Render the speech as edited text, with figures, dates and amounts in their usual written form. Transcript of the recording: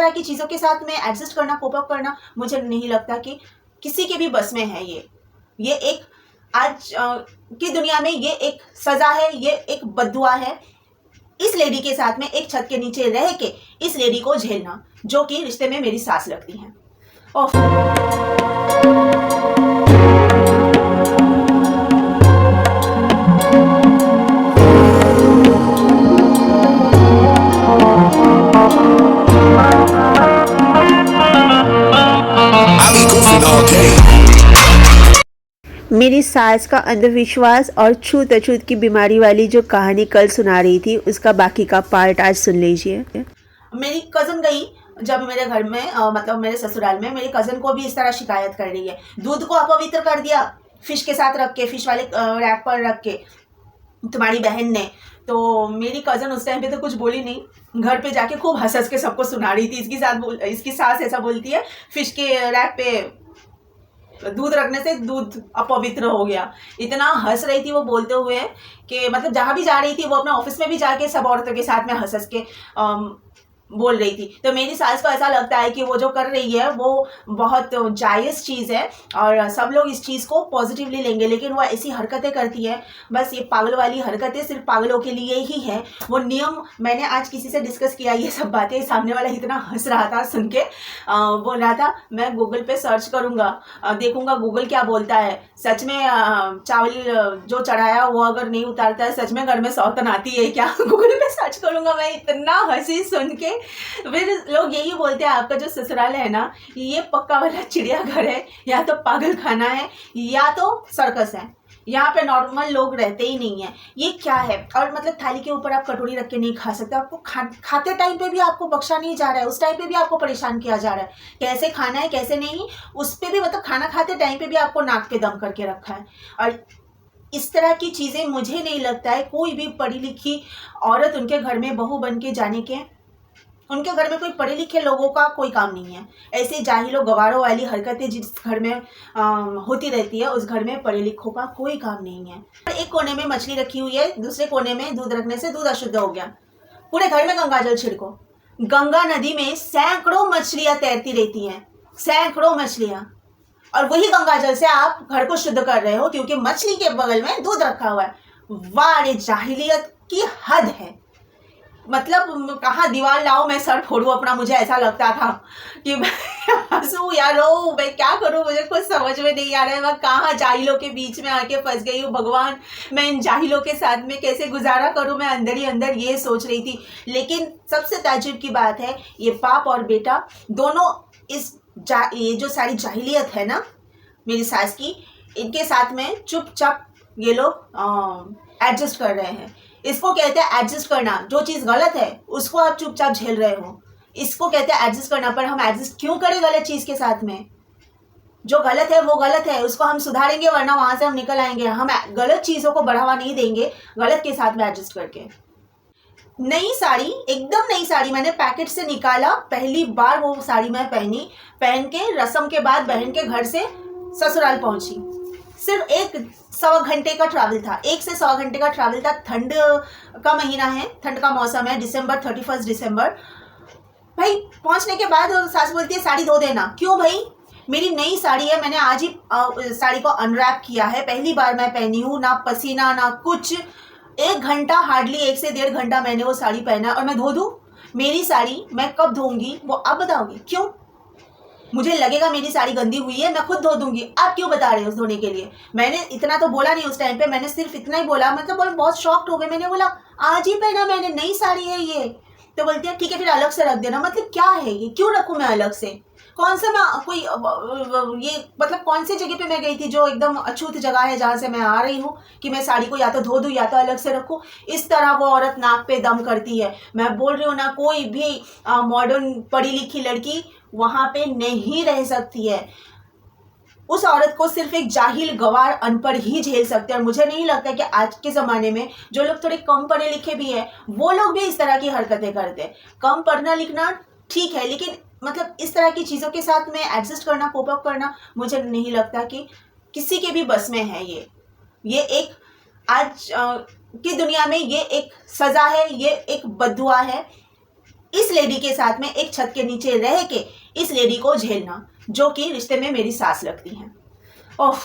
तरह की चीज़ों के साथ में एडजस्ट करना, कोप अप करना, मुझे नहीं लगता कि किसी के भी बस में है। ये एक आज की दुनिया में ये एक सज़ा है, ये एक बद्दुआ है इस लेडी के साथ में एक छत के नीचे रह के इस लेडी को झेलना, जो कि रिश्ते में मेरी सास लगती हैं। मेरी सास का अंधविश्वास और छूत अछूत की बीमारी वाली जो कहानी कल सुना रही थी, उसका बाकी का पार्ट आज सुन लीजिए। मेरी कज़न गई जब मेरे घर में मतलब मेरे ससुराल में, मेरी कज़न को भी इस तरह शिकायत कर रही है। दूध को अपवित्र कर दिया फिश के साथ रख के, फिश वाले रैक पर रख के तुम्हारी बहन ने। तो मेरी कज़न उस टाइम पे तो कुछ बोली नहीं, घर पे जाके खूब हंस हंस के सबको सुना रही थी। इसकी सास ऐसा बोलती है, फिश के रैक पे दूध रखने से दूध अपवित्र हो गया। इतना हंस रही थी वो बोलते हुए कि मतलब जहाँ भी जा रही थी वो अपने ऑफिस में भी जाके सब औरतों के साथ में हंस हंस के बोल रही थी। तो मेरी सास को ऐसा लगता है कि वो जो कर रही है वो बहुत जायज़ चीज़ है और सब लोग इस चीज़ को पॉजिटिवली लेंगे, लेकिन वो ऐसी हरकतें करती है। बस ये पागल वाली हरकतें सिर्फ पागलों के लिए ही है। वो नियम मैंने आज किसी से डिस्कस किया ये सब बातें, सामने वाला इतना हंस रहा था सुन के, बोल रहा था मैं गूगल पे सर्च करूँगा, देखूँगा गूगल क्या बोलता है। सच में चावल जो चढ़ाया वो अगर नहीं उतारता है, सच में घर में सौतन आती है क्या? गूगल पे सर्च करूँगा मैं। इतना हंसी सुन के। फिर लोग यही बोलते हैं आपका जो ससुराल है ना, ये पक्का वाला चिड़ियाघर है, या तो पागल खाना है या तो सर्कस है। यहाँ पे नॉर्मल लोग रहते ही नहीं है। ये क्या है? और मतलब थाली के ऊपर आप कटोरी रख के नहीं खा सकते। आपको खाते टाइम पे भी आपको बख्शा नहीं जा रहा है, उस टाइम पे भी आपको परेशान किया जा रहा है। कैसे खाना है कैसे नहीं, उस पर भी मतलब खाना खाते टाइम पे भी आपको नाक पे दम करके रखा है। और इस तरह की चीज़ें मुझे नहीं लगता है कोई भी पढ़ी लिखी औरत उनके घर में बहू बन के जाने के, उनके घर में कोई पढ़े लिखे लोगों का कोई काम नहीं है। ऐसे जाहिलों गवारों वाली हरकतें जिस घर में होती रहती है, उस घर में पढ़े लिखों का कोई काम नहीं है। एक कोने में मछली रखी हुई है, दूसरे कोने में दूध रखने से दूध अशुद्ध हो गया। पूरे घर में गंगाजल छिड़को। गंगा नदी में सैकड़ों मछलियां तैरती रहती हैं, सैकड़ों मछलियां, और वही गंगाजल से आप घर को शुद्ध कर रहे हो क्योंकि मछली के बगल में दूध रखा हुआ है। वाह, जाहिलियत की हद है। मतलब कहाँ दीवार लाओ मैं सर फोड़ूं अपना। मुझे ऐसा लगता था कि मैं हंसूं या रो, मैं क्या करूं, मुझे कुछ समझ में नहीं आ रहा है। मैं कहाँ जाहिलों के बीच में आके फंस गई हूँ। भगवान, मैं इन जाहिलों के साथ में कैसे गुजारा करूं, मैं अंदर ही अंदर ये सोच रही थी। लेकिन सबसे ताज्जुब की बात है, ये बाप और बेटा दोनों ये जो सारी जाहिलियत है ना मेरी सास की, इनके साथ में चुपचाप ये लोग एडजस्ट कर रहे हैं। इसको कहते हैं एडजस्ट करना। जो चीज़ गलत है उसको आप चुपचाप झेल रहे हो, इसको कहते हैं एडजस्ट करना। पर हम एडजस्ट क्यों करें गलत चीज़ के साथ में? जो गलत है वो गलत है, उसको हम सुधारेंगे, वरना वहाँ से हम निकल आएंगे। हम गलत चीज़ों को बढ़ावा नहीं देंगे गलत के साथ में एडजस्ट करके। नई साड़ी, एकदम नई साड़ी मैंने पैकेट से निकाला, पहली बार वो साड़ी मैं पहन के रस्म के बाद बहन के घर से ससुराल पहुंची। सिर्फ 1-1.25 घंटे का ट्रैवल था, 1 से 1.25 घंटे का ट्रैवल था। ठंड का महीना है, ठंड का मौसम है, दिसंबर, 31 दिसंबर। भाई पहुंचने के बाद सास बोलती है साड़ी धो देना। क्यों भाई? मेरी नई साड़ी है, मैंने आज ही साड़ी को अनरैप किया है, पहली बार मैं पहनी हूँ, ना पसीना ना कुछ। 1 घंटा, हार्डली 1 से 1.5 घंटा मैंने वो साड़ी पहना और मैं धो दूँ? मेरी साड़ी मैं कब धोऊंगी वो आप बताओगे? क्यों? मुझे लगेगा मेरी साड़ी गंदी हुई है, मैं खुद धो दूंगी। आप क्यों बता रहे हो धोने के लिए? मैंने इतना तो बोला नहीं उस टाइम पे, मैंने सिर्फ इतना ही बोला। मतलब बहुत शॉक्ड हो गए। मैंने बोला आज ही पहना मैंने, नई साड़ी है ये। तो बोलती है ठीक है फिर अलग से रख देना। मतलब क्या है ये? क्यों रखूँ मैं अलग से? कौन सा मैं कोई ये मतलब कौन सी जगह पे मैं गई थी जो एकदम अछूत जगह है जहाँ से मैं आ रही हूँ कि मैं साड़ी को या तो धो दूँ या तो अलग से रखूँ? इस तरह वो औरत नाक पे दम करती है। मैं बोल रही हूँ ना, कोई भी मॉडर्न पढ़ी लिखी लड़की वहाँ पे नहीं रह सकती है। उस औरत को सिर्फ एक जाहिल गवार अनपढ़ ही झेल सकते हैं। और मुझे नहीं लगता कि आज के ज़माने में जो लोग थोड़े कम पढ़े लिखे भी हैं वो लोग भी इस तरह की हरकतें करते हैं। कम पढ़ना लिखना ठीक है, लेकिन मतलब इस तरह की चीज़ों के साथ में एडजस्ट करना, कोप अप करना, मुझे नहीं लगता कि किसी के भी बस में है। ये एक आज की दुनिया में ये एक सज़ा है, ये एक बद्दुआ है इस लेडी के साथ में एक छत के नीचे रह के इस लेडी को झेलना, जो कि रिश्ते में मेरी सास लगती हैं। ओह,